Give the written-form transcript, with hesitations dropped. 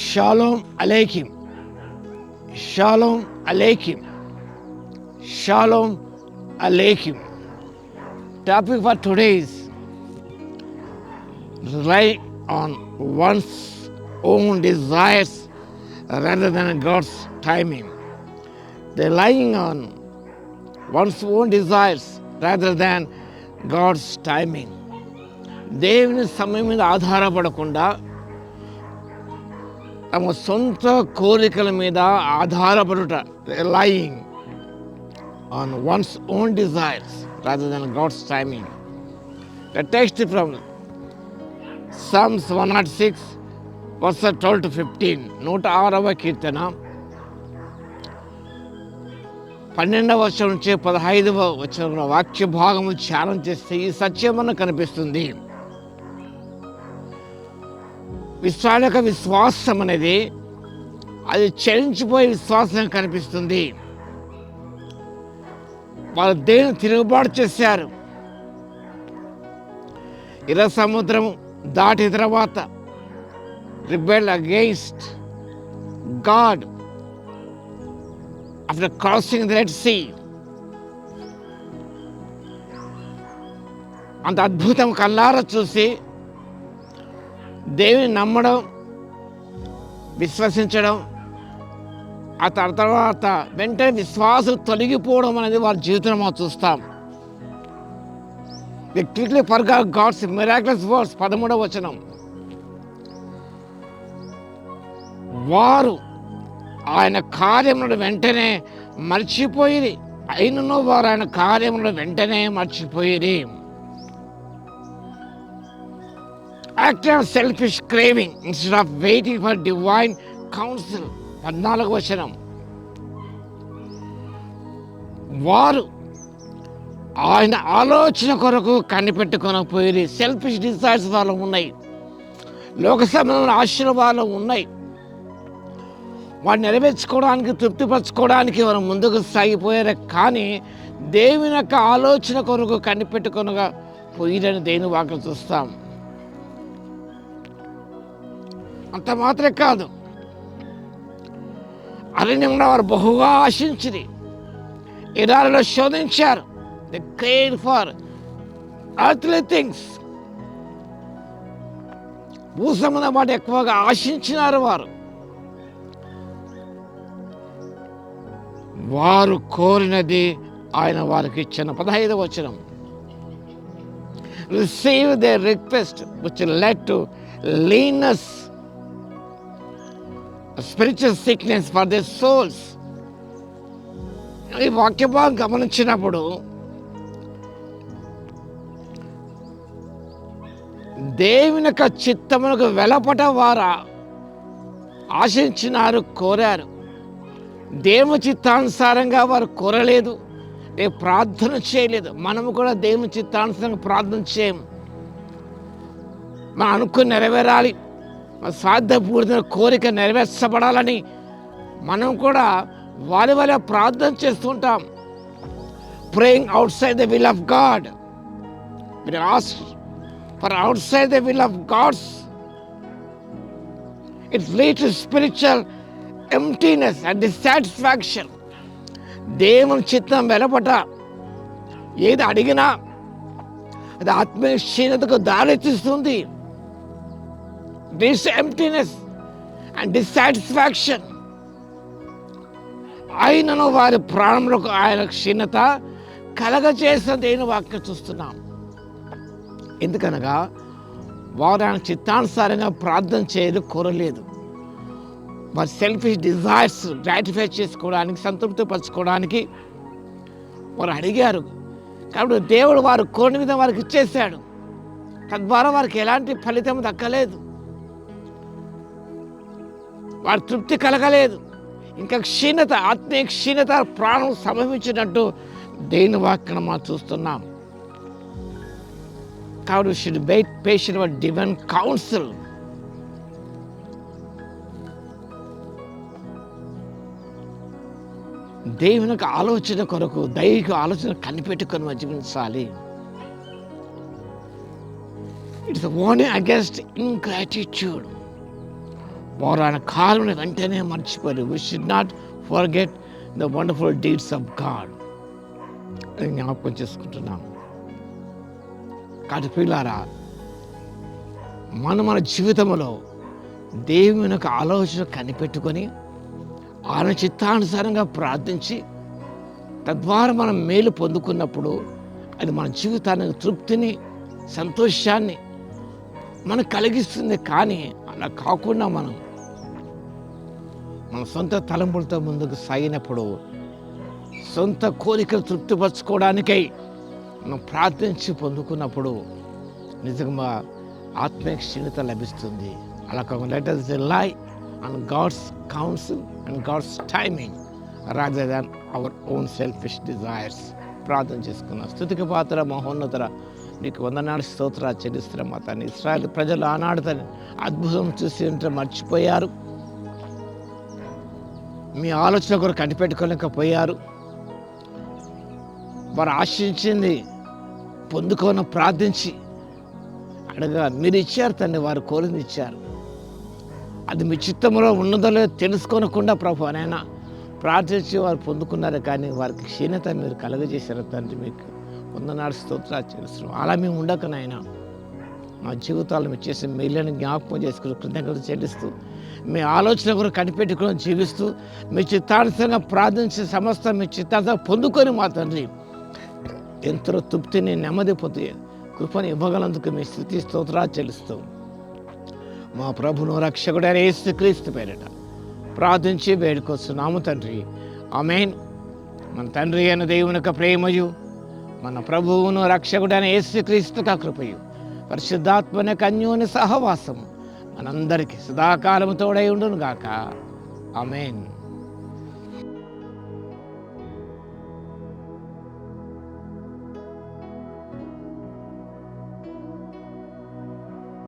Shalom Aleichem. Shalom Aleichem. Shalom Aleichem. Topic for today is rely on one's own desires rather than God's timing. Relying on one's own desires rather than God's timing. దేవుని సమయం మీద ఆధారపడకుండా తమ సొంత కోరికల మీద ఆధారపడుట, relying on one's own desires rather than God's timing. The text from Psalms 106 verses 12 to 15. 106వ కీర్తన 12వ వచనం నుంచి 15వ వచనం వాక్య భాగము ధ్యానం చేస్తే ఈ సత్యం మనకు కనిపిస్తుంది. విశ్వాసం అనేది అది చలించిపోయే విశ్వాసం కనిపిస్తుంది. వాళ్ళు దేవుని తిరుగుబాటు చేశారు. ఇర సముద్రం దాటిన తర్వాత rebel against God after crossing the Red Sea. అంత అద్భుతం కళ్ళారా చూసి దేవుని నమ్మడం, విశ్వసించడం, ఆ తర్వాత వెంటనే విశ్వాసం తొలగిపోవడం అనేది వారి జీవితంలో మనం చూస్తాం. They quickly forgot God's miraculous words. 13వ వచనం. వారు ఆయన కార్యములను వెంటనే మర్చిపోయిరి. అయినను వారు ఆయన కార్యములను వెంటనే మర్చిపోయిరి. Acted on selfish craving instead of waiting for divine counsel. 14వ వచనం. వారు ఆయన ఆలోచన కొరకు కనిపెట్టుకొనకపోయి సెల్ఫిష్ డిజైర్స్ వాళ్ళు ఉన్నాయి, లోక సంబంధమైన ఆశలు వాళ్ళు ఉన్నాయి. వాటిని నెరవేర్చుకోవడానికి, తృప్తిపరచుకోవడానికి వారు ముందుకు సాగిపోయారు. కానీ దేవుని యొక్క ఆలోచన కొరకు కనిపెట్టుకొనగా పోయిరని దేవుని వాక్యం చూస్తాం. అంత మాత్రమే కాదు, అరణ్యంలో వారు బహుగా ఆశించిరి, ఎడారిలో శోధించారు. They craved for earthly things. భూ సంబంధం వాటి ఎక్కువగా ఆశించినారు వారు. వారు కోరినది ఆయన వారికి ఇచ్చిన. 15వ వచనం. Receive their request which led to leanness, spiritual sickness for their souls. ఈ వాక్యభాగం గమనించినప్పుడు దేవుని యొక్క చిత్తమునకు వెలపట వారు ఆశించినారు, కోరారు. దేవుని చిత్తానుసారంగా వారు కోరలేదు, ప్రార్థన చేయలేదు. మనము కూడా దేవుని చిత్తానుసారంగా ప్రార్థన చేయము. మనం అనుకుని నెరవేరాలి, మన స్వార్థపూరిత కోరిక నెరవేర్చబడాలని మనం కూడా వారి వల్ల ప్రార్థన చేస్తుంటాం. Praying out side the will of God. మీరు ask for outside the will of God's, it leads to spiritual emptiness and dissatisfaction. దేవుని చిత్తం వెలపట ఏది అడిగినా అది ఆత్మీయ క్షీణతకు దారితీస్తుంది. This emptiness and dissatisfaction. ఆయనను వారి ప్రాణంలోకి ఆయన క్షీణత కలగజేసిన దేవుని వాక్యం చూస్తున్నాం. ఎందుకనగా వారు ఆయన చిత్తానుసారంగా ప్రార్థన చేయలేదు, కోరలేదు. వారి సెల్ఫిష్ డిజైర్స్ గ్రాటిఫై చేసుకోవడానికి, సంతృప్తిపరచుకోవడానికి వారు అడిగారు. కాబట్టి దేవుడు వారు కోరిన విధంగా వారికి ఇచ్చేశాడు. తద్వారా వారికి ఎలాంటి ఫలితం దక్కలేదు, వారి తృప్తి కలగలేదు. ఇంకా క్షీణత, ఆత్మీయ క్షీణత, ప్రాణం సంభవించినట్టు దేవుని వాక్యం మనం చూస్తున్నాం. కాబట్టి we should be patient for divine counsel. దేవుని యొక్క ఆలోచన కొరకు, దైవిక ఆలోచన కనిపెట్టుకొని జీవించాలి. It's warning against ingratitude. వారు ఆయన కాలంలో వెంటనే మర్చిపోయారు. We should not forget the wonderful deeds of God అని జ్ఞాపకం చేసుకుంటున్నాం. కాబట్టి ప్రియులారా, మన జీవితంలో దేవుని యొక్క ఆలోచన కనిపెట్టుకొని ఆయన చిత్తానుసారంగా ప్రార్థించి తద్వారా మనం మేలు పొందుకున్నప్పుడు అది మన జీవితానికి తృప్తిని, సంతోషాన్ని మనకు కలిగిస్తుంది. కానీ అలా కాకుండా మన సొంత తలంపులతో ముందుకు సాగినప్పుడు, సొంత కోరికలు తృప్తిపరచుకోవడానికై మనం ప్రార్థించి పొందుకున్నప్పుడు నిజంగా ఆత్మీయ క్షీణత లభిస్తుంది. అలా కాకుండా let us rely on God's counsel and God's timing rather than our own selfish desires. ప్రార్థన చేసుకున్నాం. స్తుతికి పాత్ర మహోన్నతర నీకు వందనాలు స్తోత్రాలు చెల్లిస్తున్నాం. మా తండ్రి, ఇశ్రాయేల్ ప్రజలు ఆనాడు తన అద్భుతం చూసి ఉంటే మర్చిపోయారు, మీ ఆలోచన కూడా కనిపెట్టుకోలేకపోయారు. వారు ఆశించింది పొందుకొని ప్రార్థించి అడగా మీరు ఇచ్చారు తండ్రి, వారు కోరింది ఇచ్చారు. అది మీ చిత్తంలో ఉన్నదో లేదో తెలుసుకోనకుండా ప్రభు అనైనా ప్రార్థించి వారు పొందుకున్నారు. కానీ వారికి క్షీణత మీరు కలుగజేశారు తండ్రి. మీకు వందనాలు స్తోత్రాలు చేస్తున్నాం. అలా మేము ఉండకనైనా మా జీవితాలు మీరు చేసే మేలుని జ్ఞాపకం చేసుకుని కృతజ్ఞతలు చెల్లిస్తూ, మీ ఆలోచన కూడా కనిపెట్టుకుని జీవిస్తూ, మీ చిత్తానుసారంగా ప్రార్థించే సమస్త మీ చిత్తానుసారంగా పొందుకొని మా తండ్రి ఎంతో తృప్తిని, నెమ్మది పొంది కృపను ఇవ్వగలందుకు మీ స్తుతి స్తోత్రాలు చెల్లిస్తూ మా ప్రభును రక్షకుడైన యేసుక్రీస్తు పేరిట ప్రార్థించి వేడుకొస్తున్నాము తండ్రి. ఆమేన్. మన తండ్రి అయిన దేవుని యొక్క ప్రేమయు, మన ప్రభువును రక్షకుడైన యేసుక్రీస్తు యొక్క కృపయు, పరిశుద్ధాత్మని అన్యోన్య సహవాసము మనందరికీ సదాకాలము తోడై ఉండును గాక. ఆమేన్.